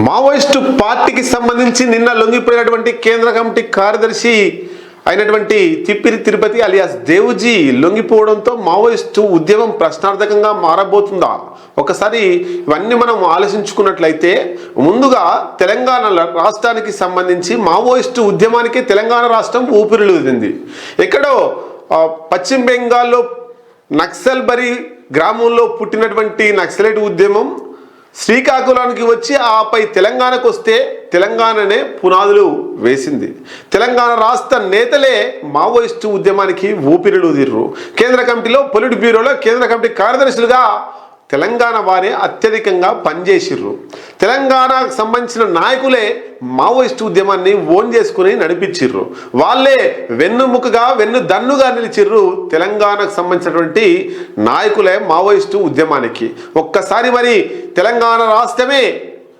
Maoist పార్టీకి సంబంధించి నిన్న లొంగిపోయినటువంటి కేంద్ర కమిటీ కార్యదర్శి అయినటువంటి తిప్పిరి తిరుపతి అలియాస్ దేవుజీ లొంగిపోవడంతో మావోయిస్టు ఉద్యమం ప్రశ్నార్థకంగా మారబోతుందా? ఒకసారి ఇవన్నీ మనం ఆలోచించుకున్నట్లయితే ముందుగా తెలంగాణ రాష్ట్రానికి సంబంధించి మావోయిస్టు ఉద్యమానికి తెలంగాణ రాష్ట్రం ఊపిరిలూదింది. ఎక్కడో పశ్చిమ బెంగాల్లో నక్సల్బరీ గ్రామంలో పుట్టినటువంటి నక్సలైట్ ఉద్యమం శ్రీకాకుళానికి వచ్చి ఆపై తెలంగాణకు వస్తే తెలంగాణనే పునాదులు వేసింది. తెలంగాణ రాష్ట్ర నేతలే మావోయిస్టు ఉద్యమానికి ఊపిరిలూదిర్రు. కేంద్ర కమిటీలో పొలిట్ బ్యూరోలో కేంద్ర కమిటీ కార్యదర్శులుగా తెలంగాణ వారే అత్యధికంగా పనిచేసిర్రు. తెలంగాణకు సంబంధించిన నాయకులే మావోయిస్టు ఉద్యమాన్ని ఓన్ చేసుకుని నడిపించిర్రు. వాళ్ళే వెన్నుముకగా వెన్నుదన్నుగా నిలిచిర్రు. తెలంగాణకు సంబంధించినటువంటి నాయకులే మావోయిస్టు ఉద్యమానికి. ఒక్కసారి మరి తెలంగాణ రాష్ట్రమే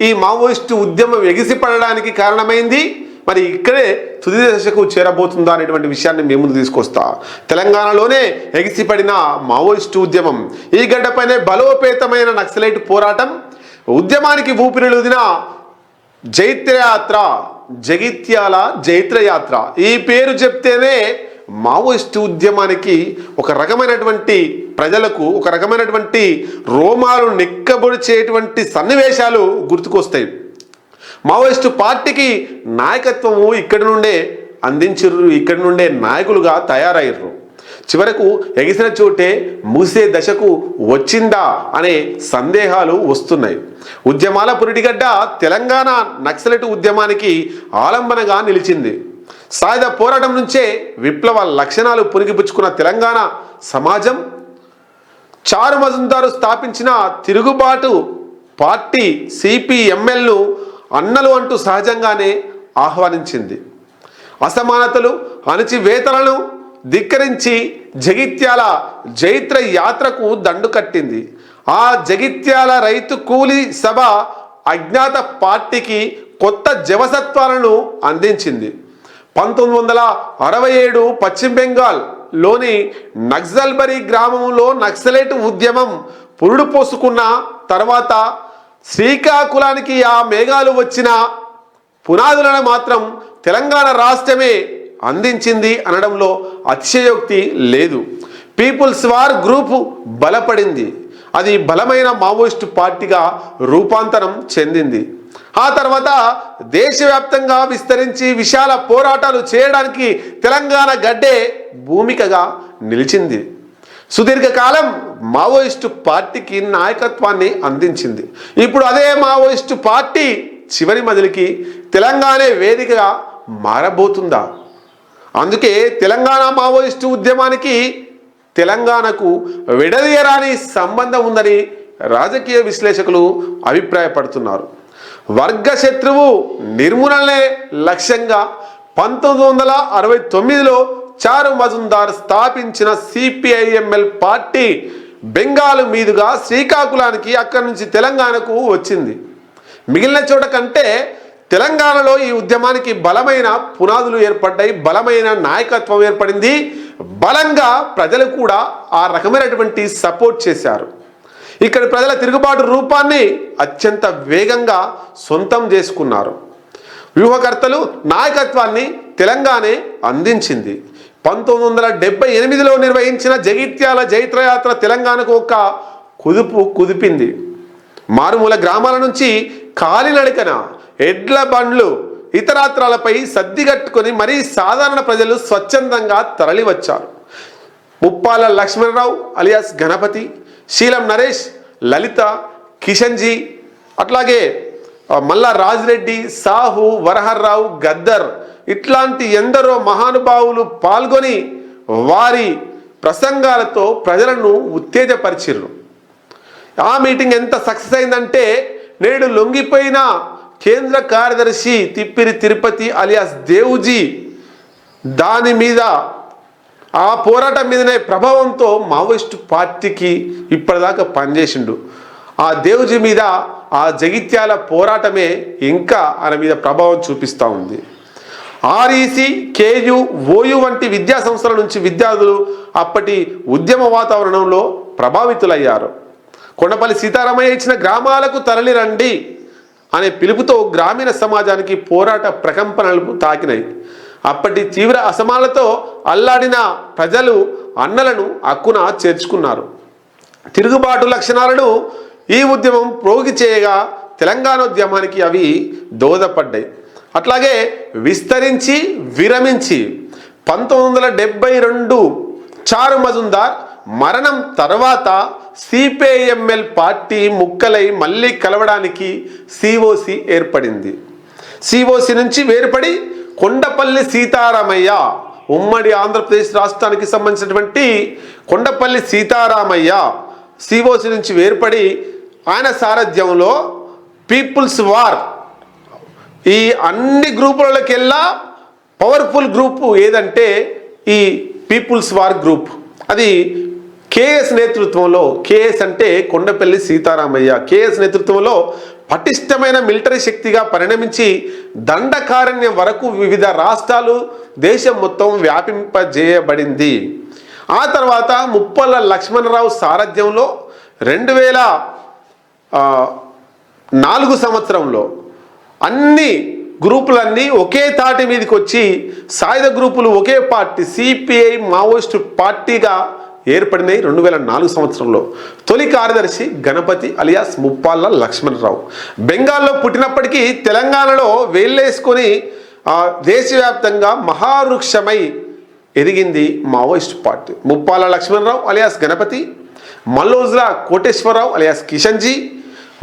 ఈ మావోయిస్టు ఉద్యమం ఎగిసిపడడానికి కారణమైంది. మరి ఇక్కడే తుది దశకు చేరబోతుందా అనేటువంటి విషయాన్ని మేము ముందు తీసుకొస్తా. తెలంగాణలోనే ఎగిసిపడిన మావోయిస్టు ఉద్యమం, ఈ గడ్డపైనే బలోపేతమైన నక్సలైట్ పోరాటం, ఉద్యమానికి ఊపిరిలూదిన జైత్రయాత్ర, జగిత్యాల జైత్రయాత్ర. ఈ పేరు చెప్తేనే మావోయిస్టు ఉద్యమానికి ఒక రకమైనటువంటి ప్రజలకు ఒక రకమైనటువంటి రోమాలు నిక్కబొడిచేటువంటి సన్నివేశాలు గుర్తుకొస్తాయి. మావోయిస్టు పార్టీకి నాయకత్వము ఇక్కడి నుండే అందించిర్రు, ఇక్కడి నుండే నాయకులుగా తయారయ్యారు. చివరకు ఎగిసిన చోటే మూసే దశకు వచ్చిందా అనే సందేహాలు వస్తున్నాయి. ఉద్యమాల పురిటిగడ్డ తెలంగాణ నక్సలైట్ ఉద్యమానికి ఆలంబనగా నిలిచింది. సాయుధ పోరాటం నుంచే విప్లవ లక్షణాలు పురిగిపుచ్చుకున్న తెలంగాణ సమాజం చారు మజుందారు స్థాపించిన తిరుగుబాటు పార్టీ సిపిఎంఎల్ను అన్నలు అంటూ సహజంగానే ఆహ్వానించింది. అసమానతలు అణచివేతలను ధిక్కరించి జగిత్యాల జైత్ర యాత్రకు దండు కట్టింది. ఆ జగిత్యాల రైతు కూలీ సభ అజ్ఞాత పార్టీకి కొత్త జవసత్వాలను అందించింది. 1967 పశ్చిమ బెంగాల్లోని నక్సల్బరీ గ్రామంలో నక్సలైట్ ఉద్యమం పురుడు పోసుకున్న తర్వాత శ్రీకాకుళానికి ఆ మేఘాలు వచ్చిన పునాదులను మాత్రం తెలంగాణ రాష్ట్రమే అందించింది అనడంలో అతిశయోక్తి లేదు. పీపుల్స్ వార్ గ్రూపు బలపడింది. అది బలమైన మావోయిస్టు పార్టీగా రూపాంతరం చెందింది. ఆ తర్వాత దేశవ్యాప్తంగా విస్తరించి విశాల పోరాటాలు చేయడానికి తెలంగాణ గడ్డే భూమికగా నిలిచింది. సుదీర్ఘకాలం మావోయిస్టు పార్టీకి నాయకత్వాన్ని అందించింది. ఇప్పుడు అదే మావోయిస్టు పార్టీ చివరి మదిలికి తెలంగాణే వేదికగా మారబోతుందా? అందుకే తెలంగాణ మావోయిస్టు ఉద్యమానికి తెలంగాణకు విడదీయరాని సంబంధం ఉందని రాజకీయ విశ్లేషకులు అభిప్రాయపడుతున్నారు. వర్గ శత్రువు నిర్మూలనే లక్ష్యంగా 1969లో చారు మజుందార్ స్థాపించిన సిపిఐఎంఎల్ పార్టీ బెంగాల్ మీదుగా శ్రీకాకుళానికి, అక్కడి నుంచి తెలంగాణకు వచ్చింది. మిగిలిన చోట కంటే తెలంగాణలో ఈ ఉద్యమానికి బలమైన పునాదులు ఏర్పడ్డాయి, బలమైన నాయకత్వం ఏర్పడింది. బలంగా ప్రజలు కూడా ఆ రకమైనటువంటి సపోర్ట్ చేశారు. ఇక్కడ ప్రజల తిరుగుబాటు రూపాన్ని అత్యంత వేగంగా సొంతం చేసుకున్నారు. వ్యూహకర్తలు నాయకత్వాన్ని తెలంగాణే అందించింది. 1978లో నిర్వహించిన జగిత్యాల జైత్రయాత్ర తెలంగాణకు ఒక కుదిపింది. మారుమూల గ్రామాల నుంచి కాలినడకన ఎడ్ల బండ్లు ఇతరాత్రాలపై సర్దిగట్టుకొని మరీ సాధారణ ప్రజలు స్వచ్ఛందంగా తరలివచ్చారు. ముప్పాల లక్ష్మణరావు అలియాస్ గణపతి, శీలం నరేష్, లలిత, కిషన్జీ, అట్లాగే మల్లా రాజిరెడ్డి, సాహు, వరహర్రావు, గద్దర్ ఇట్లాంటి ఎందరో మహానుభావులు పాల్గొని వారి ప్రసంగాలతో ప్రజలను ఉత్తేజపరిచిర్రు. ఆ మీటింగ్ ఎంత సక్సెస్ అయిందంటే నేడు లొంగిపోయిన కేంద్ర కార్యదర్శి తిప్పిరి తిరుపతి అలియాస్ దేవుజీ దాని మీద ఆ పోరాటం మీదనే ప్రభావంతో మావోయిస్టు పార్టీకి ఇప్పటిదాకా పనిచేసిండు. ఆ దేవుజీ మీద ఆ జగిత్యాల పోరాటమే ఇంకా ఆయన మీద ప్రభావం చూపిస్తూ ఉంది. ఆర్ఈసి, కేయు, ఓయు వంటి విద్యా సంస్థల నుంచి విద్యార్థులు అప్పటి ఉద్యమ వాతావరణంలో ప్రభావితులయ్యారు. కొండపల్లి సీతారామయ్య ఇచ్చిన గ్రామాలకు తరలి రండి అనే పిలుపుతో గ్రామీణ సమాజానికి పోరాట ప్రకంపనలు తాకినాయి. అప్పటి తీవ్ర అసమానతతో అల్లాడిన ప్రజలు అన్నలను హక్కున చేర్చుకున్నారు. తిరుగుబాటు లక్షణాలను ఈ ఉద్యమం ప్రోగి చేయగా తెలంగాణ ఉద్యమానికి అవి దోహదపడ్డాయి. అట్లాగే విస్తరించి విరమించి 1972 చారు మజుందార్ మరణం తర్వాత సిపిఐఎంఎల్ పార్టీ ముక్కలై మళ్ళీ కలవడానికి సిఓసి ఏర్పడింది. సిఓసి నుంచి వేరుపడి కొండపల్లి సీతారామయ్య, ఉమ్మడి ఆంధ్రప్రదేశ్ రాష్ట్రానికి సంబంధించినటువంటి కొండపల్లి సీతారామయ్య సిఓసి నుంచి వేరుపడి ఆయన సారథ్యంలో పీపుల్స్ వార్, ఈ అన్ని గ్రూపులకెల్లా పవర్ఫుల్ గ్రూపు ఏదంటే ఈ పీపుల్స్ వార్ గ్రూప్. అది కేఎస్ నేతృత్వంలో, కేఎస్ అంటే కొండపల్లి సీతారామయ్య, కేఎస్ నేతృత్వంలో పటిష్టమైన మిలిటరీ శక్తిగా పరిణమించి దండకారణ్యం వరకు వివిధ రాష్ట్రాలు, దేశం మొత్తం వ్యాపింపజేయబడింది. ఆ తర్వాత ముప్పల లక్ష్మణరావు సారథ్యంలో 2004 సంవత్సరంలో అన్ని గ్రూపులన్నీ ఒకే తాటి మీదకి వచ్చి సాయుధ గ్రూపులు ఒకే పార్టీ సిపిఐ మావోయిస్టు పార్టీగా ఏర్పడినాయి. 2004 సంవత్సరంలో తొలి కార్యదర్శి గణపతి అలియాస్ ముప్పాళ్ళ లక్ష్మణరావు. బెంగాల్లో పుట్టినప్పటికీ తెలంగాణలో వేళ్ళేసుకొని దేశవ్యాప్తంగా మహావృక్షమై ఎదిగింది Maoist party. Muppalla Lakshmanarao alias Ganapathi, Mallojula Koteswararao alias Kishanji,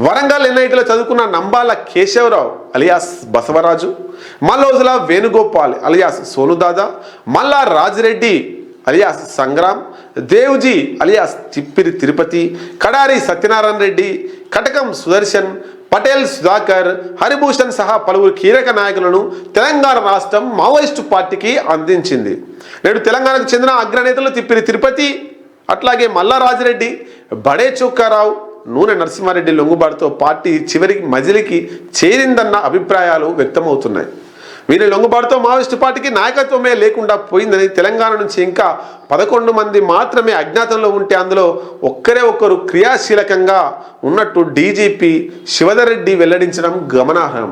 Warangal ఎన్ఐటీలో చదువుకున్న Nambala Keshavarao alias Basavaraju, Mallojula Venugopal alias Sonudada, Malla Rajireddy alias Sangram, Devji alias Tippiri Tirupathi, Kadari Satyanarayana Reddy, Katakam Sudarshan, Patel Sudhakar, Haribhushan సహా పలువురు కీలక నాయకులను తెలంగాణ రాష్ట్రం మావోయిస్టు పార్టీకి అందించింది. నేడు తెలంగాణకు చెందిన అగ్రనేతలు తిప్పిరి తిరుపతి, అట్లాగే మల్లా రాజిరెడ్డి, బడే చొక్కారావు, నూనె నరసింహారెడ్డి లొంగుబాటుతో పార్టీ చివరికి మజిలికి చేరిందన్న అభిప్రాయాలు వ్యక్తమవుతున్నాయి. వీరి లొంగుబాటుతో మావోయిస్టు పార్టీకి నాయకత్వమే లేకుండా పోయిందని, తెలంగాణ నుంచి ఇంకా 11 మంది మాత్రమే అజ్ఞాతంలో ఉంటే అందులో ఒక్కరు క్రియాశీలకంగా ఉన్నట్టు డీజీపీ శివధర్ రెడ్డి వెల్లడించడం గమనార్హం.